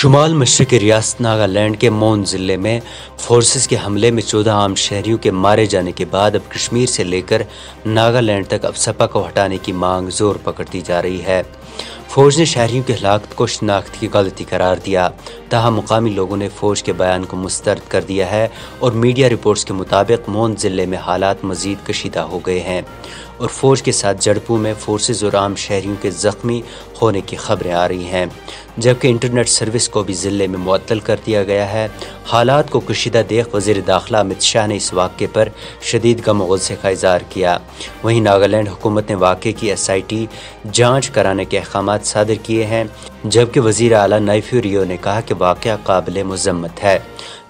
शुमाल मशरक़ी रियासत नागालैंड के मोन ज़िले में फोर्सेस के हमले में 14 आम शहरियों के मारे जाने के बाद अब कश्मीर से लेकर नागालैंड तक अफसपा को हटाने की मांग जोर पकड़ती जा रही है। फौज ने शहरियों की हलाकत को शनाख्त की गलती करार दिया, ताहम मुकामी लोगों ने फौज के बयान को मुस्तरद कर दिया है और मीडिया रिपोर्ट्स के मुताबिक मोन ज़िले में हालात मज़ीद कशीदा हो गए हैं और फौज के साथ झड़पों में फोर्सेस और आम शहरियों के ज़ख्मी होने की खबरें आ रही हैं, जबकि इंटरनेट सर्विस को भी ज़िले में मुअत्तल कर दिया गया है। हालात को कशीदा देख वज़ीर दाखिला अमित शाह ने इस वाक़े पर शदीद गम और गुस्से का इज़हार किया। वहीं नागालैंड हुकूमत ने वाक़े की SIT जाँच कराने के अहकाम सादर किए हैं, जबकि वज़ीर आला नाइफ्यू रियो ने कहा कि वाक़या काबिल मज़म्मत है।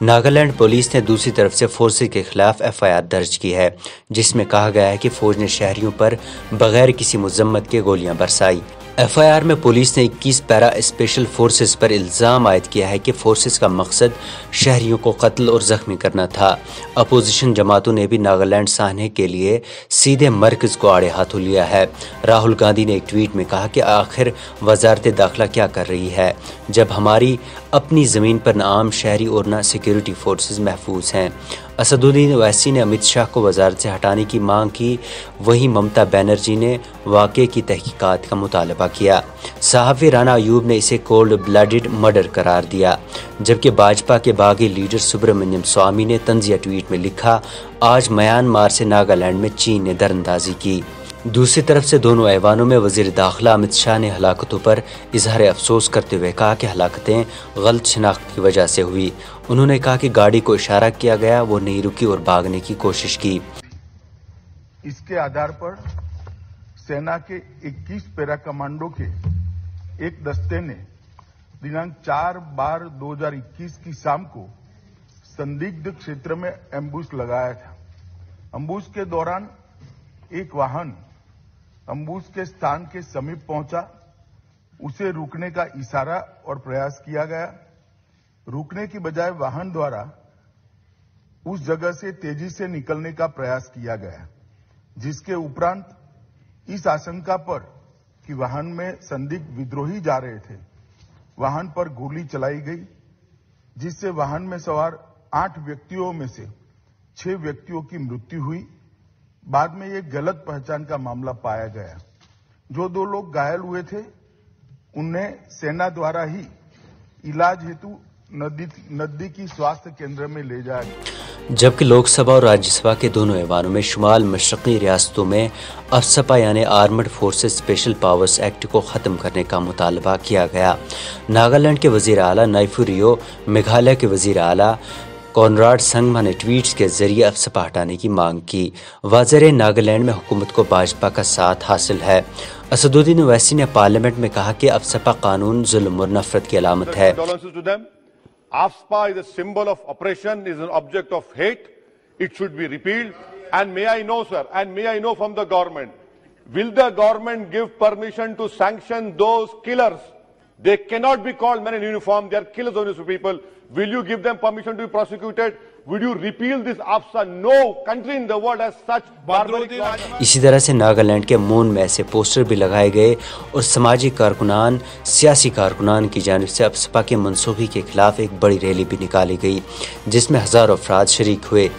नागालैंड पुलिस ने दूसरी तरफ से फोर्सेस के खिलाफ FIR दर्ज की है, जिसमें कहा गया है कि फौज ने शहरियों पर बगैर किसी मजम्मत के गोलियां बरसाई। FIR में पुलिस ने 21 पैरा स्पेशल फोर्सेस पर इल्ज़ाम आयद किया है कि फोर्सेस का मकसद शहरियों को कत्ल और ज़ख्मी करना था। अपोजिशन जमातों ने भी नागालैंड साहने के लिए सीधे मरकज़ को आड़े हाथों लिया है। राहुल गांधी ने एक ट्वीट में कहा कि आखिर वजारत दाखिला क्या कर रही है, जब हमारी अपनी ज़मीन पर न आम शहरी और न सिक्योरिटी फोर्सेस महफूज हैं। असदुद्दीन ओवैसी ने अमित शाह को वजारत से हटाने की मांग की। वहीं ममता बनर्जी ने वाक़े की तहकीकात का मुतालबा किया। सहाफ़ी राना अयूब ने इसे कोल्ड ब्लडेड मर्डर करार दिया, जबकि भाजपा के बागी लीडर सुब्रमण्यम स्वामी ने तंज़िया ट्वीट में लिखा, आज म्यांमार से नागालैंड में चीन ने दरअंदाजी की। दूसरी तरफ से दोनों ऐवानों में वज़ीर दाखिला अमित शाह ने हलाकतों पर इजहार अफसोस करते हुए कहा कि हलाकतें गलत शनाख्त की वजह से हुई। उन्होंने कहा कि गाड़ी को इशारा किया गया, वो नहीं रुकी और भागने की कोशिश की। इसके आधार पर सेना के 21 पैरा कमांडो के एक दस्ते ने दिनांक 4/12/2021 की शाम को संदिग्ध क्षेत्र में एम्बुश लगाया था। एम्बुश के दौरान एक वाहन एम्बुश के स्थान के समीप पहुंचा। उसे रुकने का इशारा और प्रयास किया गया। रुकने की बजाय वाहन द्वारा उस जगह से तेजी से निकलने का प्रयास किया गया, जिसके उपरांत इस आशंका पर कि वाहन में संदिग्ध विद्रोही जा रहे थे, वाहन पर गोली चलाई गई, जिससे वाहन में सवार 8 व्यक्तियों में से 6 व्यक्तियों की मृत्यु हुई। बाद में एक गलत पहचान का मामला पाया गया। जो 2 लोग घायल हुए थे, उन्हें सेना द्वारा ही इलाज हेतु नजदीकी स्वास्थ्य केंद्र में ले जाया गया। जबकि लोकसभा और राज्यसभा के दोनों ऐवानों में शुमाल मशरक़ी रियासतों में अफसपा यानी armed forces special powers act को ख़त्म करने का मुतालबा किया गया। नागालैंड के वज़ीर आला नाइफ्यू रियो, मेघालय के वज़ीर आला कॉनराड संगमा ने ट्वीट्स के जरिए अफसपा हटाने की मांग की। वाज़ेर नागालैंड में हुकूमत को भाजपा का साथ हासिल है। असदुद्दीन ओवैसी ने पार्लियामेंट में कहा कि अफसपा कानून जुल्म और नफरत की अलामत है। AFSPA is a symbol of oppression, is an object of hate. It should be repealed. And may I know, sir, and may I know from the government, will the government give permission to sanction those killers? They cannot be called men in uniform. They are killers of innocent people. Will you give them permission to be prosecuted? Would you repeal this AFSPA? No country in the world has such barbaric laws. इसी तरह से नागालैंड के मोन में ऐसे poster भी लगाए गए और समाजी कारकुनान, सियासी कारकुनान की जानिब से अफसपा के मनसूबे के खिलाफ एक बड़ी रैली भी निकाली गई, जिसमें हज़ारों अफराद शरीक हुए।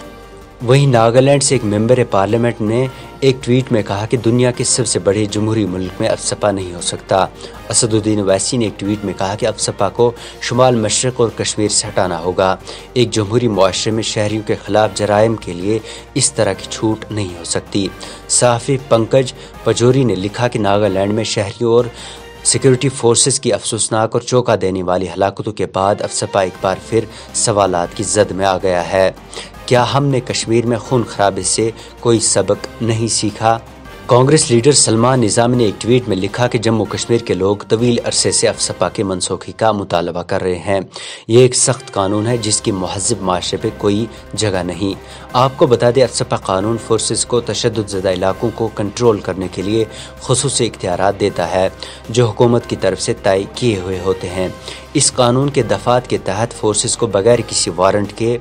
वहीं नागालैंड से एक मेंबर पार्लियामेंट ने एक ट्वीट में कहा कि दुनिया के सबसे बड़े जमहूरी मुल्क में अफसपा नहीं हो सकता। असदुद्दीन ओवैसी ने एक ट्वीट में कहा कि अफसपा को शुमाल मशरक़ और कश्मीर से हटाना होगा। एक जमहूरी मुआशरे में शहरियों के खिलाफ जराइम के लिए इस तरह की छूट नहीं हो सकती। सहाफ़ी पंकज पजोरी ने लिखा कि नागालैंड में शहरियों और सिक्योरिटी फोर्सेस की अफसोसनाक और चौंका देने वाली हलाकतों के बाद अफसपा एक बार फिर सवालात की जद में आ गया है। क्या हमने कश्मीर में खून खराबे से कोई सबक नहीं सीखा? कांग्रेस लीडर सलमान निज़ामी ने एक ट्वीट में लिखा कि जम्मू कश्मीर के लोग तवील अरसे से अफसपा के मनसूखी का मुतालबा कर रहे हैं। ये एक सख्त कानून है जिसकी महज़ब माशरे पे कोई जगह नहीं। आपको बता दें, अफसपा कानून फोर्सेस को तशद्दुद ज़दा इलाकों को कंट्रोल करने के लिए खुसूसी इख्तियारात देता है, जो हुकूमत की तरफ से तय किए हुए होते हैं। इस कानून के दफ़ात के तहत फोर्सेस को बगैर किसी वारंट के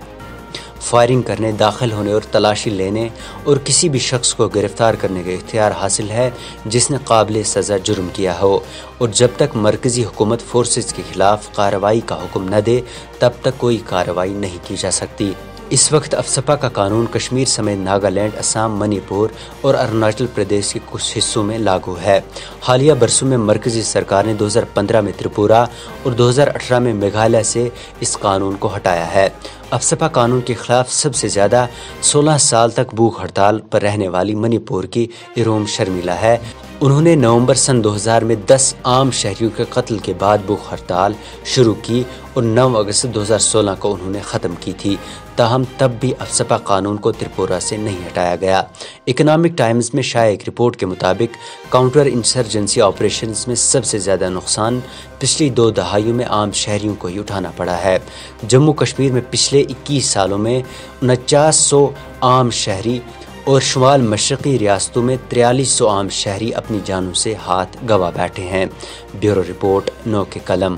فائرنگ کرنے، داخل ہونے اور تلاشی لینے اور کسی بھی شخص کو گرفتار کرنے کا اختیار حاصل ہے جس نے قابل سزا جرم کیا ہو، اور جب تک مرکزی حکومت فورسز کے خلاف کارروائی کا حکم نہ دے تب تک کوئی کارروائی نہیں کی جا سکتی۔ اس وقت افسپا کا قانون کشمیر سمیت ناگالینڈ، اسام، منی پور اور اروناچل پردیش کے کچھ حصوں میں لاگو ہے۔ حالیہ برسوں میں مرکزی سرکار نے 2015 میں تریپورہ اور 2018 میں میگھالیہ سے اس قانون کو ہٹایا ہے۔ افسپا قانون کے خلاف سب سے زیادہ 16 سال تک بھوک ہڑتال پر رہنے والی منی پور کی ایروم شرمیلا ہے۔ انہوں نے نومبر سن 2000 میں 10 عام شہریوں کے قتل کے بعد بھوک ہڑتال شروع کی اور 9 اگست 2016 کو انہوں نے ختم کی تھی، تاہم تب بھی افسپا قانون کو تریپورہ سے نہیں ہٹایا گیا۔ اکنامک ٹائمز میں شائع ایک رپورٹ کے مطابق کاؤنٹر انسرجنسی آپریشنز میں سب سے زیادہ نقصان پچھلی 2 دہائیوں میں عام شہریوں کو ہی اٹھانا پڑا ہے۔ جموں کشمیر میں پچھلے 21 سالوں میں 4900 عام شہری اور شمال مشرقی ریاستوں میں 4300 عام شہری اپنی جانوں سے ہاتھ گنوا بیٹھے ہیں۔ بیورو رپورٹ، نو کے قلم۔